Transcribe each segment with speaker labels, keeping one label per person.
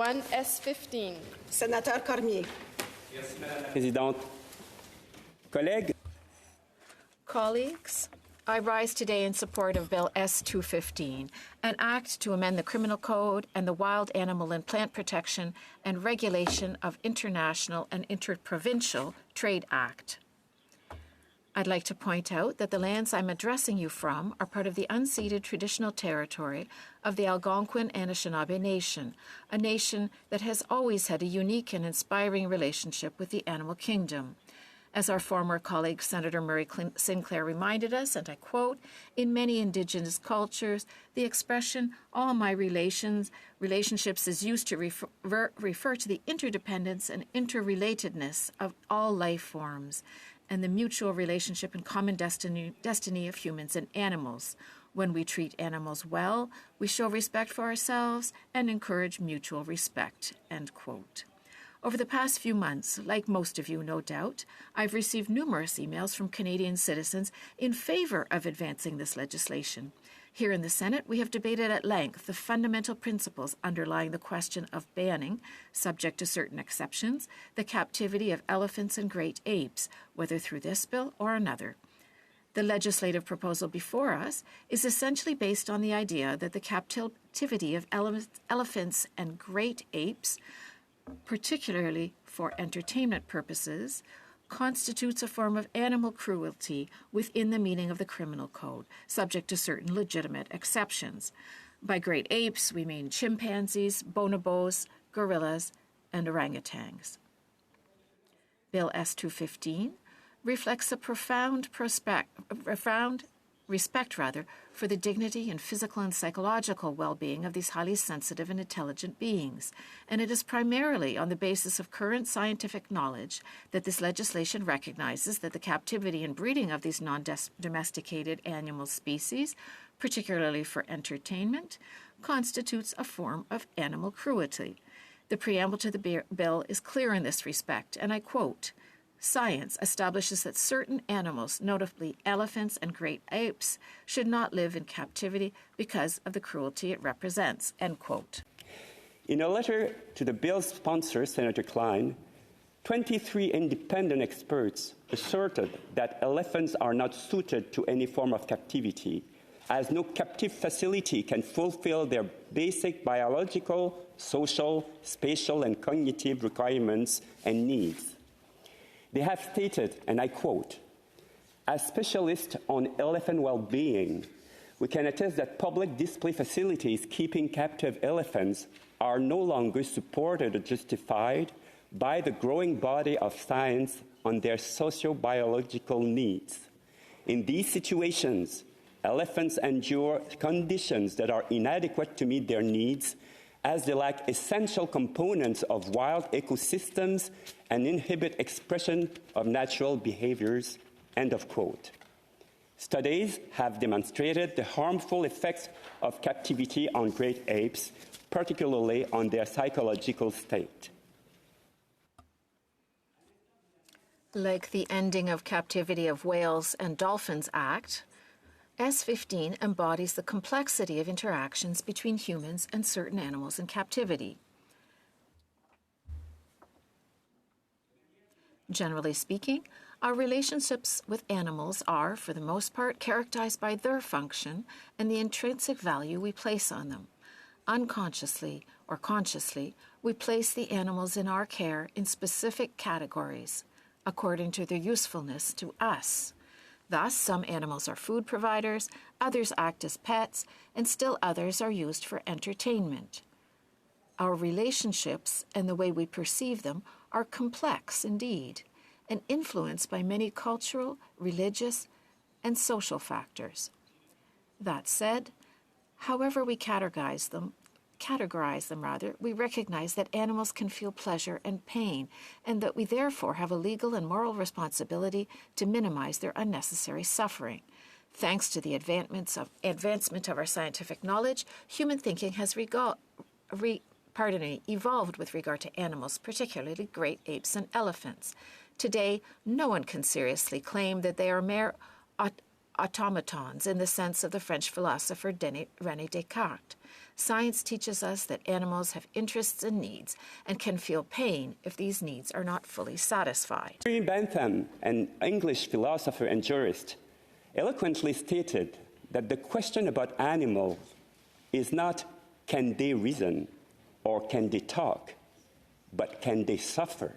Speaker 1: 1 S-15.
Speaker 2: Sénateur Cormier.
Speaker 3: Merci, Madame la Présidente. Collègues,
Speaker 4: Colleagues, I rise today in support of Bill S-215, an act to amend the Criminal Code and the Wild Animal and Plant Protection and Regulation of International and Interprovincial Trade Act. I'd like to point out that the lands I'm addressing you from are part of the unceded traditional territory of the Algonquin and Anishinaabe Nation, a nation that has always had a unique and inspiring relationship with the animal kingdom. As our former colleague Senator Murray Sinclair reminded us, and I quote, "In many Indigenous cultures, the expression, all my relationships is used to refer to the interdependence and interrelatedness of all life forms and the mutual relationship and common destiny of humans and animals. When we treat animals well, we show respect for ourselves and encourage mutual respect," end quote. Over the past few months, like most of you, no doubt, I've received numerous emails from Canadian citizens in favor of advancing this legislation. Here in the Senate, we have debated at length the fundamental principles underlying the question of banning, subject to certain exceptions, the captivity of elephants and great apes, whether through this bill or another. The legislative proposal before us is essentially based on the idea that the captivity of elephants and great apes, particularly for entertainment purposes, constitutes a form of animal cruelty within the meaning of the Criminal Code, subject to certain legitimate exceptions. By great apes, we mean chimpanzees, bonobos, gorillas, and orangutans. Bill S-215 reflects a profound respect for the dignity and physical and psychological well-being of these highly sensitive and intelligent beings, and it is primarily on the basis of current scientific knowledge that this legislation recognizes that the captivity and breeding of these non-domesticated animal species, particularly for entertainment, constitutes a form of animal cruelty. The preamble to the bill is clear in this respect, and I quote, "Science establishes that certain animals, notably elephants and great apes, should not live in captivity because of the cruelty it represents," end quote.
Speaker 3: in a letter to the bill's sponsor, Senator Klein, 23 independent experts asserted that elephants are not suited to any form of captivity, as no captive facility can fulfill their basic biological, social, spatial, and cognitive requirements and needs. They have stated, and I quote, "As specialists on elephant well-being, we can attest that public display facilities keeping captive elephants are no longer supported or justified by the growing body of science on their socio-biological needs. In these situations, elephants endure conditions that are inadequate to meet their needs, as they lack essential components of wild ecosystems and inhibit expression of natural behaviors," end of quote. Studies have demonstrated the harmful effects of captivity on great apes, particularly on their psychological state.
Speaker 4: Like the Ending of Captivity of Whales and Dolphins Act, S-15 embodies the complexity of interactions between humans and certain animals in captivity. Generally speaking, our relationships with animals are, for the most part, characterized by their function and the intrinsic value we place on them. Unconsciously or consciously, we place the animals in our care in specific categories, according to their usefulness to us. Thus, some animals are food providers, others act as pets, and still others are used for entertainment. Our relationships and the way we perceive them are complex indeed, and influenced by many cultural, religious, and social factors. That said, however we categorize them, we recognize that animals can feel pleasure and pain, and that we therefore have a legal and moral responsibility to minimize their unnecessary suffering. Thanks to the advancement of our scientific knowledge, human thinking has evolved with regard to animals, particularly great apes and elephants. Today, no one can seriously claim that they are mere automatons in the sense of the French philosopher René Descartes. Science teaches us that animals have interests and needs and can feel pain if these needs are not fully satisfied.
Speaker 3: Henry Bentham, an English philosopher and jurist, eloquently stated that the question about animals is not can they reason or can they talk, but can they suffer?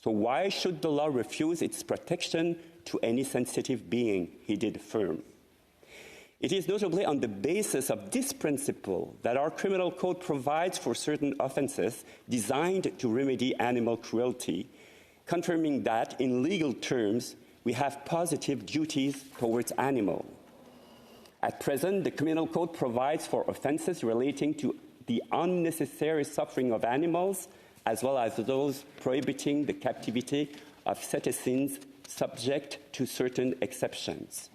Speaker 3: So why should the law refuse its protection to any sensitive being, he did affirm. It is notably on the basis of this principle that our criminal code provides for certain offenses designed to remedy animal cruelty, confirming that, in legal terms, we have positive duties towards animals. At present, the criminal code provides for offenses relating to the unnecessary suffering of animals, as well as those prohibiting the captivity of citizens subject to certain exceptions.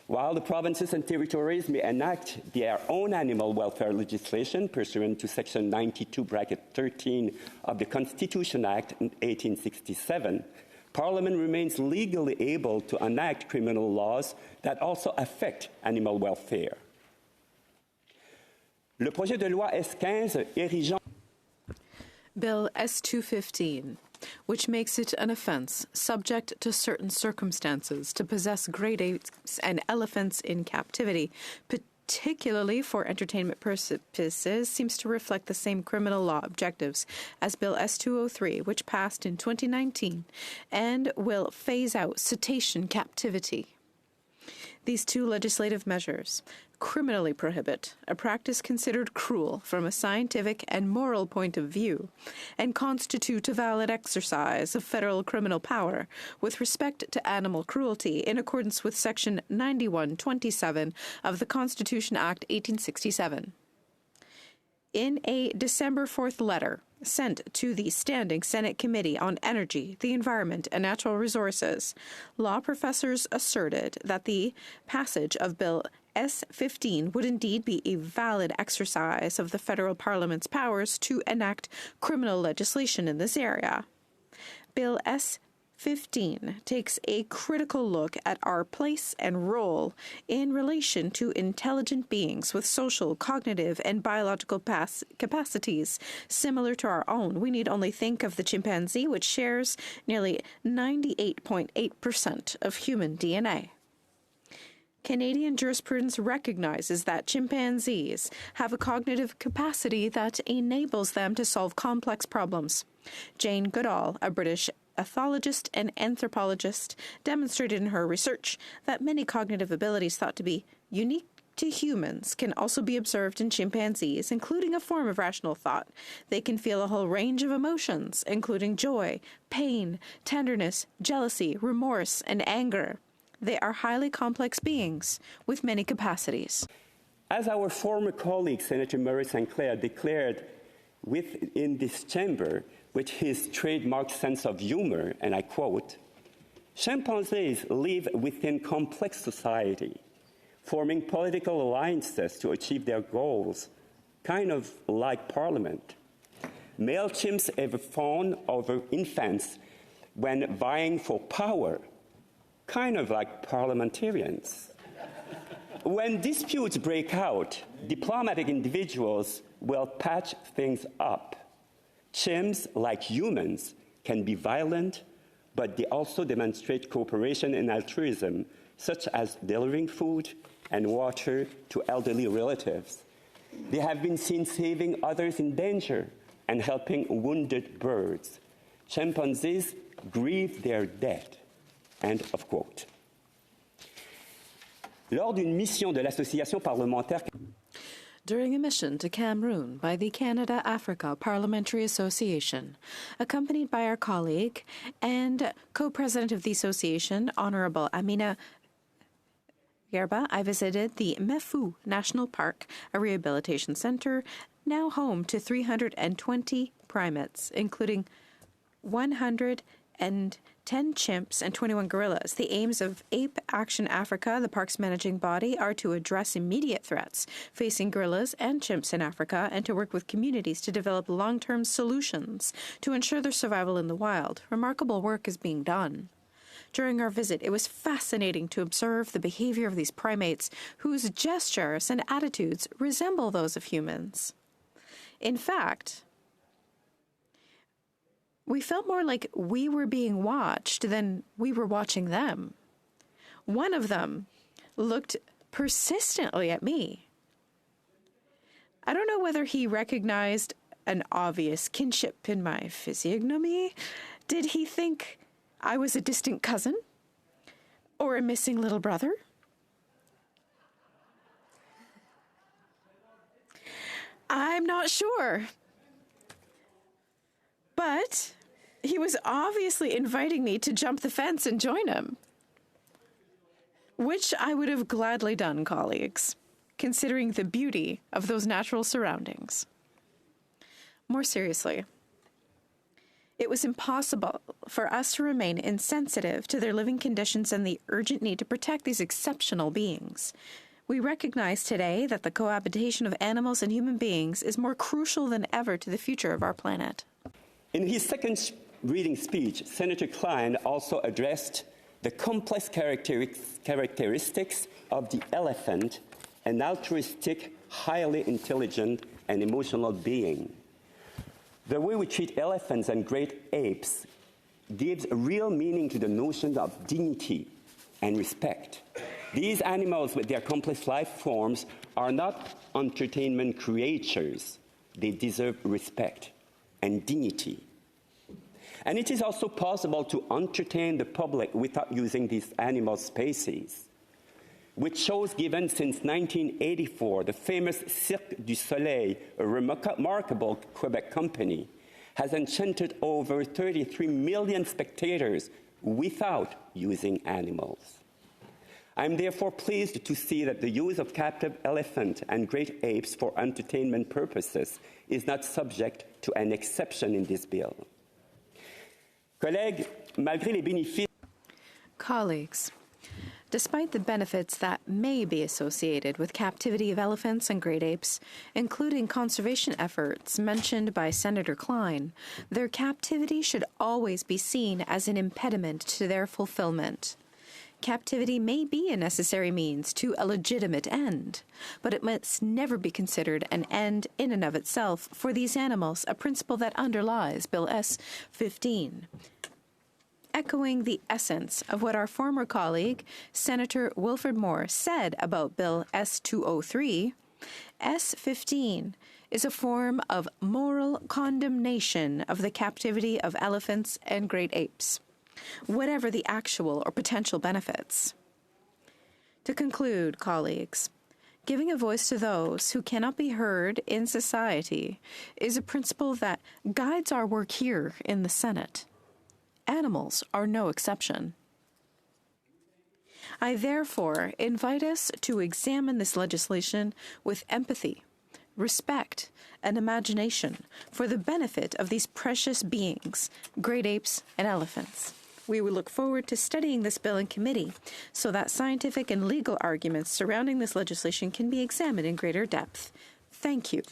Speaker 3: While the provinces and territories may enact their own animal welfare legislation pursuant to Section 92(13) of the Constitution Act in 1867, Parliament remains legally able to enact criminal laws that also affect animal welfare. Le projet de loi S-15 érigeant
Speaker 1: Bill S-215, which makes it an offense, subject to certain circumstances, to possess great apes and elephants in captivity, particularly for entertainment purposes, seems to reflect the same criminal law objectives as Bill S-203, which passed in 2019, and will phase out cetacean captivity. These two legislative measures criminally prohibit a practice considered cruel from a scientific and moral point of view, and constitute a valid exercise of federal criminal power with respect to animal cruelty in accordance with Section 9127 of the Constitution Act 1867. In a December 4th letter sent to the Standing Senate Committee on Energy, the Environment, and Natural Resources, law professors asserted that the passage of Bill S-15 would indeed be a valid exercise of the federal parliament's powers to enact criminal legislation in this area. Bill S-15 takes a critical look at our place and role in relation to intelligent beings with social, cognitive, and biological capacities similar to our own. We need only think of the chimpanzee, which shares nearly 98.8% of human DNA. Canadian jurisprudence recognizes that chimpanzees have a cognitive capacity that enables them to solve complex problems. Jane Goodall, a British ethologist and anthropologist, demonstrated in her research that many cognitive abilities thought to be unique to humans can also be observed in chimpanzees, including a form of rational thought. They can feel a whole range of emotions, including joy, pain, tenderness, jealousy, remorse, and anger. They are highly complex beings with many capacities.
Speaker 3: As our former colleague, Senator Murray St. Clair, declared within this chamber with his trademark sense of humor, and I quote, "Chimpanzees live within complex society, forming political alliances to achieve their goals, kind of like Parliament. Male chimps have fawned over infants when vying for power, kind of like parliamentarians. When disputes break out, diplomatic individuals will patch things up. Chimps, like humans, can be violent, but they also demonstrate cooperation and altruism, such as delivering food and water to elderly relatives. They have been seen saving others in danger and helping wounded birds. Chimpanzees grieve their dead." End of quote. Lors d'une mission de l'Association parlementaire.
Speaker 1: During a mission to Cameroon by the Canada-Africa Parliamentary Association, accompanied by our colleague and co-president of the association, Honorable Amina Gerba, I visited the Mefu National Park, a rehabilitation center now home to 320 primates, including 110 chimps and 21 gorillas. The aims of Ape Action Africa, the park's managing body, are to address immediate threats facing gorillas and chimps in Africa and to work with communities to develop long-term solutions to ensure their survival in the wild. Remarkable work is being done. During our visit, it was fascinating to observe the behavior of these primates whose gestures and attitudes resemble those of humans. In fact, we felt more like we were being watched than we were watching them. One of them looked persistently at me. I don't know whether he recognized an obvious kinship in my physiognomy. Did he think I was a distant cousin? Or a missing little brother? I'm not sure. But he was obviously inviting me to jump the fence and join him, which I would have gladly done, colleagues, considering the beauty of those natural surroundings. More seriously, it was impossible for us to remain insensitive to their living conditions and the urgent need to protect these exceptional beings. We recognize today that the cohabitation of animals and human beings is more crucial than ever to the future of our planet.
Speaker 3: In his second reading speech, Senator Klein also addressed the complex characteristics of the elephant, an altruistic, highly intelligent, and emotional being. The way we treat elephants and great apes gives a real meaning to the notion of dignity and respect. These animals with their complex life forms are not entertainment creatures. They deserve respect and dignity. And it is also possible to entertain the public without using these animal species. With shows given since 1984, the famous Cirque du Soleil, a remarkable Quebec company, has enchanted over 33 million spectators without using animals. I'm therefore pleased to see that the use of captive elephant and great apes for entertainment purposes is not subject to an exception in this bill.
Speaker 1: Colleagues, despite the benefits that may be associated with captivity of elephants and great apes, including conservation efforts mentioned by Senator Klein, their captivity should always be seen as an impediment to their fulfillment. Captivity may be a necessary means to a legitimate end, but it must never be considered an end in and of itself for these animals, a principle that underlies Bill S-15. Echoing the essence of what our former colleague, Senator Wilfred Moore, said about Bill S-203, S-15 is a form of moral condemnation of the captivity of elephants and great apes, whatever the actual or potential benefits. To conclude, colleagues, giving a voice to those who cannot be heard in society is a principle that guides our work here in the Senate. Animals are no exception. I therefore invite us to examine this legislation with empathy, respect, and imagination for the benefit of these precious beings, great apes and elephants. We will look forward to studying this bill in committee so that scientific and legal arguments surrounding this legislation can be examined in greater depth. Thank you.